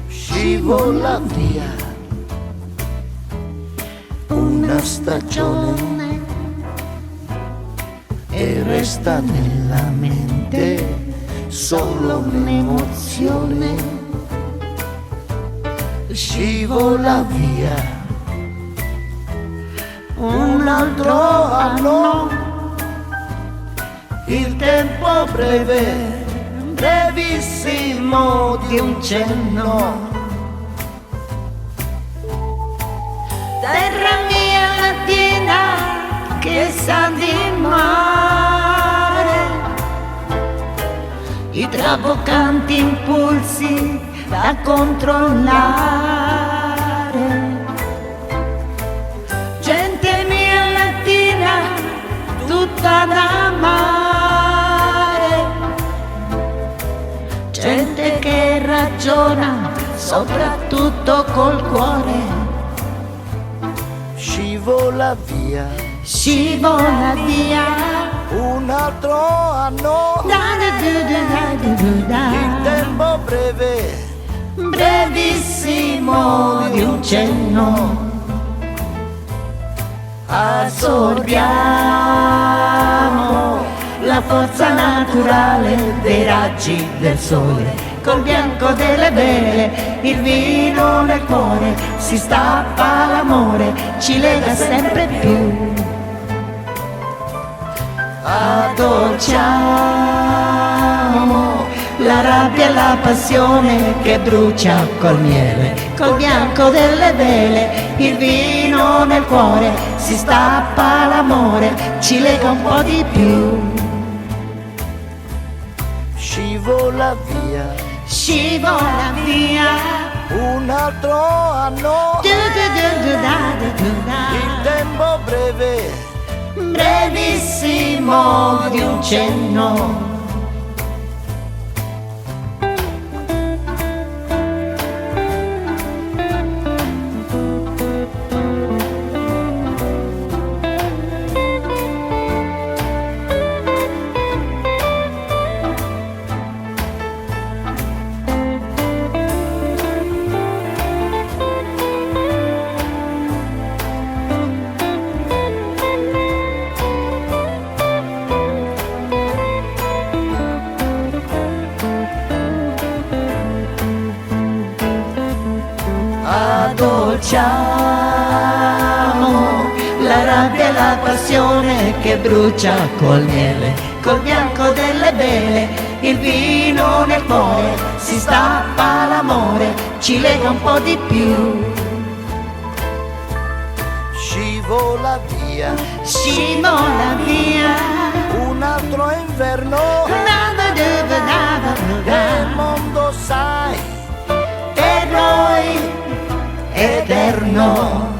Scivola via una stagione e resta nella mente solo un'emozione. Scivola via un altro anno, il tempo breve, brevissimo di un cenno. Terra mia latina che sa di mare, i traboccanti impulsi da controllare. Gente mia latina tutta da amare, gente che ragiona soprattutto col cuore. Scivola via, Scivola via un altro anno, il tempo breve, brevissimo di un cenno. Assorbiamo la forza naturale dei raggi del sole, col bianco delle vele, il vino nel cuore, si stappa l'amore, ci lega sempre più. Addolciamo la rabbia e la passione che brucia col miele, col bianco delle vele, il vino nel cuore, si stappa l'amore, ci lega un po' di più. scivola via, Scivola via un altro anno, il tempo breve, brevissimo di un cenno. Addolciamo la rabbia e la passione che brucia col miele, col bianco delle vele, il vino nel cuore, si stappa l'amore, ci lega un po' di più. scivola via, Scivola via un altro inverno, il mondo sai, per noi eterno.